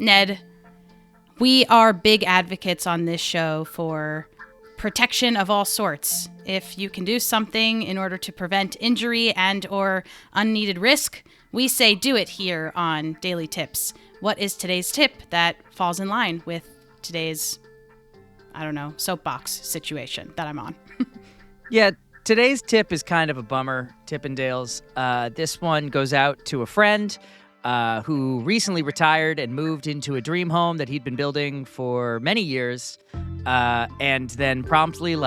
Ned, we are big advocates on this show for protection of all sorts. If you can do something in order to prevent injury and or unneeded risk, we say do it here on Daily Tips. What is today's tip that falls in line with today's, soapbox situation that I'm on? Yeah, today's tip is kind of a bummer, Tippendales. This one goes out to a friend who recently retired and moved into a dream home that he'd been building for many years. And then promptly,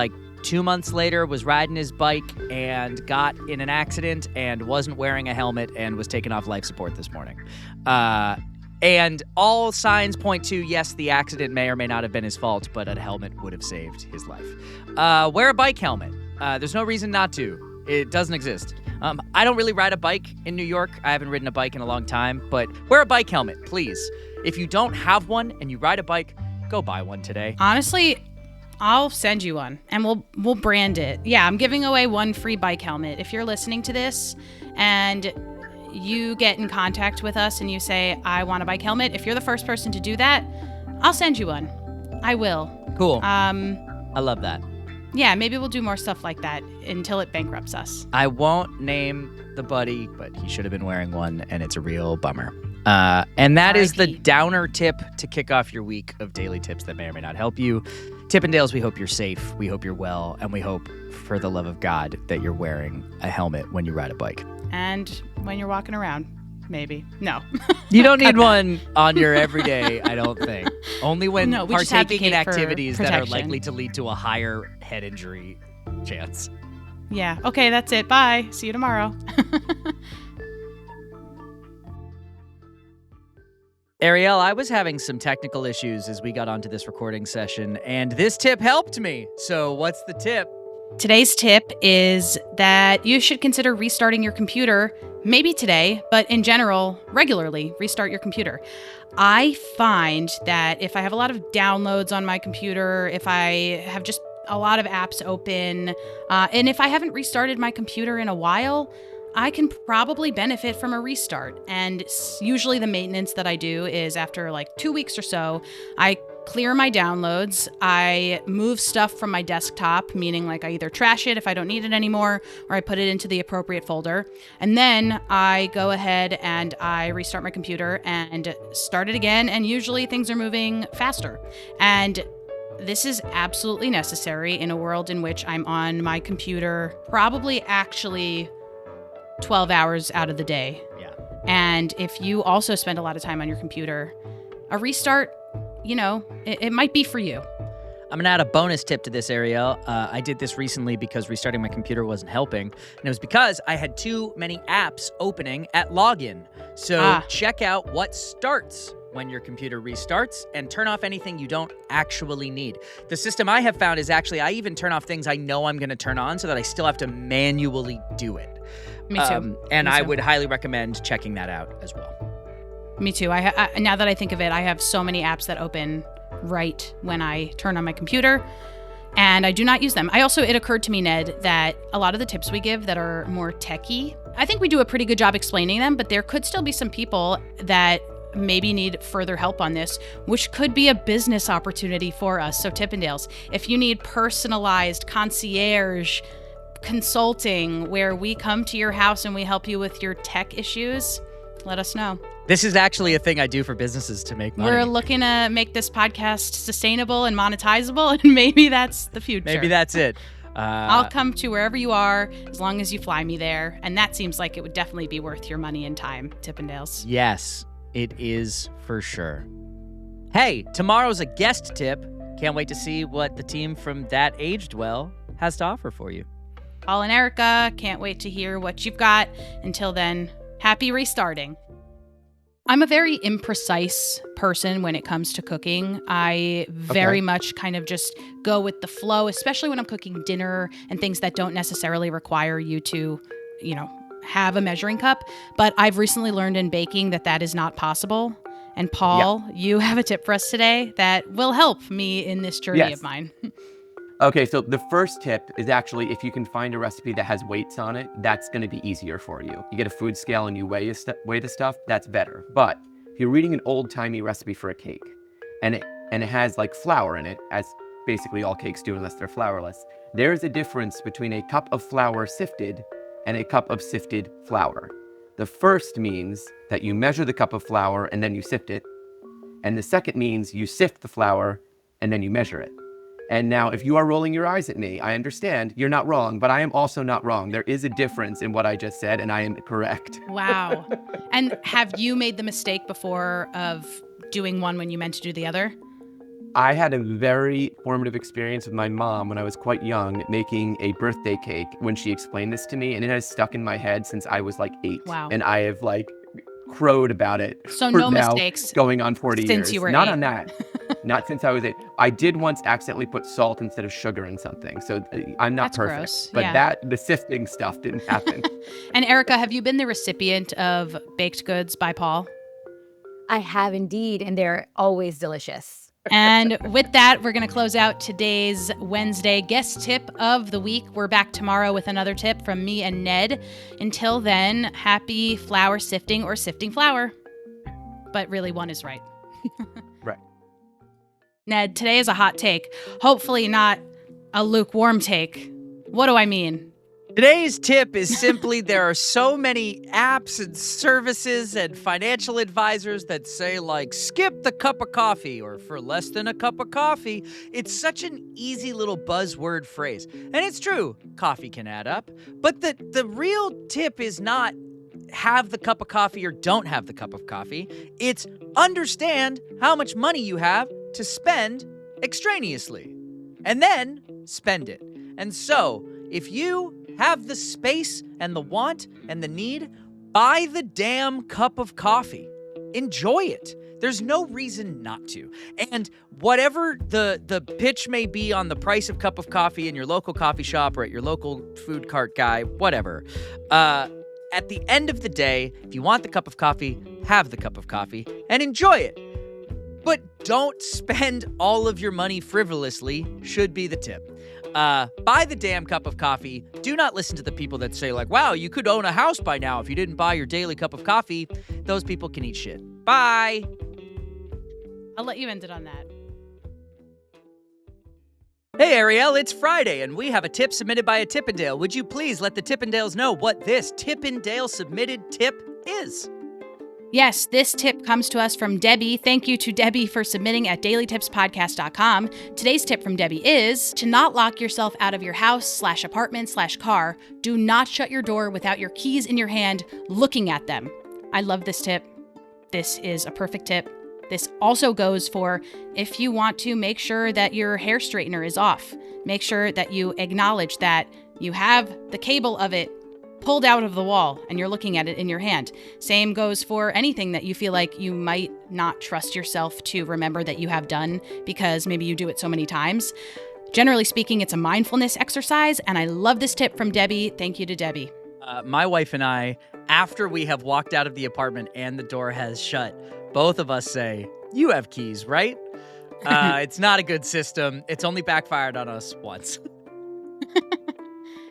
2 months later, was riding his bike and got in an accident and wasn't wearing a helmet and was taken off life support this morning. And all signs point to, yes, the accident may or may not have been his fault, but a helmet would have saved his life. Wear a bike helmet. There's no reason not to. It doesn't exist. I don't really ride a bike in New York. I haven't ridden a bike in a long time, but wear a bike helmet, please. If you don't have one and you ride a bike, go buy one today. Honestly, I'll send you one and we'll brand it. Yeah, I'm giving away one free bike helmet. If you're listening to this and you get in contact with us and you say, I want a bike helmet, if you're the first person to do that, I'll send you one. I will. Cool. I love that. Yeah, maybe we'll do more stuff like that until it bankrupts us. I won't name the buddy, but he should have been wearing one, and it's a real bummer. And that is the downer tip to kick off your week of daily tips that may or may not help you. Tippendales, we hope you're safe, we hope you're well, and we hope, for the love of God, that you're wearing a helmet when you ride a bike. And when you're walking around, maybe. No. You don't need one on your everyday, I don't think. Only when partaking in activities that are likely to lead to a higher head injury chance. Yeah. Okay, that's it. Bye. See you tomorrow. Ariel, I was having some technical issues as we got onto this recording session, and this tip helped me. So what's the tip? Today's tip is that you should consider restarting your computer, maybe today, but in general, regularly restart your computer. I find that if I have a lot of downloads on my computer, if I have just a lot of apps open, and if I haven't restarted my computer in a while, I can probably benefit from a restart. And usually the maintenance that I do is after 2 weeks or so, I clear my downloads, I move stuff from my desktop, meaning I either trash it if I don't need it anymore, or I put it into the appropriate folder. And then I go ahead and I restart my computer and start it again. And usually things are moving faster. And this is absolutely necessary in a world in which I'm on my computer probably actually 12 hours out of the day. Yeah. And if you also spend a lot of time on your computer, a restart, it might be for you. I'm going to add a bonus tip to this, Ariel. I did this recently because restarting my computer wasn't helping. And it was because I had too many apps opening at login. So check out what starts when your computer restarts and turn off anything you don't actually need. The system I have found is actually I even turn off things I know I'm going to turn on so that I still have to manually do it. Me too. I would highly recommend checking that out as well. Me too. I now that I think of it, I have so many apps that open right when I turn on my computer, and I do not use them. It occurred to me, Ned, that a lot of the tips we give that are more techie, I think we do a pretty good job explaining them, but there could still be some people that maybe need further help on this, which could be a business opportunity for us. So Tippendales, if you need personalized concierge consulting where we come to your house and we help you with your tech issues, let us know. This is actually a thing I do for businesses to make money. We're looking to make this podcast sustainable and monetizable, and maybe that's the future. Maybe that's it. I'll come to wherever you are as long as you fly me there, and that seems like it would definitely be worth your money and time, Tippendales. Yes, it is for sure. Hey, tomorrow's a guest tip. Can't wait to see what the team from That Aged Well has to offer for you. Paul and Erika, can't wait to hear what you've got. Until then, happy restarting. I'm a very imprecise person when it comes to cooking. I very much kind of just go with the flow, especially when I'm cooking dinner and things that don't necessarily require you to, have a measuring cup. But I've recently learned in baking that is not possible. And Paul, you have a tip for us today that will help me in this journey of mine. Okay, so the first tip is actually if you can find a recipe that has weights on it, that's going to be easier for you. You get a food scale and you weigh the stuff, that's better. But if you're reading an old-timey recipe for a cake, and it has like flour in it, as basically all cakes do unless they're flourless, there is a difference between a cup of flour sifted and a cup of sifted flour. The first means that you measure the cup of flour and then you sift it, and the second means you sift the flour and then you measure it. And now, if you are rolling your eyes at me, I understand you're not wrong, but I am also not wrong. There is a difference in what I just said, and I am correct. Wow. And have you made the mistake before of doing one when you meant to do the other? I had a very formative experience with my mom when I was quite young, making a birthday cake when she explained this to me, and it has stuck in my head since I was like 8. Wow. And I have like crowed about it. So for no now mistakes going on 40 years. since you were Not 8. on that. Not since I was 8. I did once accidentally put salt instead of sugar in something, so I'm not That's perfect. gross. But Yeah. the sifting stuff didn't happen. And Erika, have you been the recipient of baked goods by Paul? I have indeed, and they're always delicious. And with that, we're going to close out today's Wednesday guest tip of the week. We're back tomorrow with another tip from me and Ned. Until then, happy flour sifting or sifting flour. But really, one is right. Right. Ned, today is a hot take. Hopefully not a lukewarm take. What do I mean? Today's tip is simply there are so many apps and services and financial advisors that say, like, skip the cup of coffee or for less than a cup of coffee. It's such an easy little buzzword phrase. And it's true, coffee can add up. But the real tip is not have the cup of coffee or don't have the cup of coffee. It's understand how much money you have to spend extraneously and then spend it. And so if you have the space and the want and the need, buy the damn cup of coffee. Enjoy it. There's no reason not to. And whatever the pitch may be on the price of cup of coffee in your local coffee shop or at your local food cart guy, whatever, at the end of the day, if you want the cup of coffee, have the cup of coffee and enjoy it. But don't spend all of your money frivolously, should be the tip. Buy the damn cup of coffee. Do not listen to the people that say, like, wow, you could own a house by now if you didn't buy your daily cup of coffee. Those people can eat shit. Bye. I'll let you end it on that. Hey, Ariel, it's Friday, and we have a tip submitted by a Tippendale. Would you please let the Tippendales know what this Tippendale submitted tip is? Yes, this tip comes to us from Debbie. Thank you to Debbie for submitting at dailytipspodcast.com. Today's tip from Debbie is to not lock yourself out of your house/apartment/car. Do not shut your door without your keys in your hand looking at them. I love this tip. This is a perfect tip. This also goes for if you want to make sure that your hair straightener is off. Make sure that you acknowledge that you have the cable of it pulled out of the wall and you're looking at it in your hand. Same goes for anything that you feel like you might not trust yourself to remember that you have done because maybe you do it so many times. Generally speaking, it's a mindfulness exercise, and I love this tip from Debbie. Thank you to Debbie. My wife and I, after we have walked out of the apartment and the door has shut, both of us say, you have keys, right? It's not a good system. It's only backfired on us once.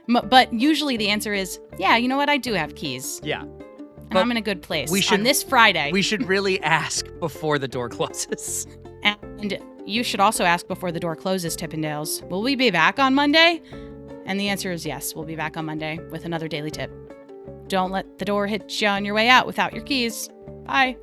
But usually the answer is, yeah, you know what? I do have keys. Yeah. And I'm in a good place on on this Friday. We should really ask before the door closes. And you should also ask before the door closes, Tippendales. Will we be back on Monday? And the answer is yes, we'll be back on Monday with another daily tip. Don't let the door hit you on your way out without your keys. Bye.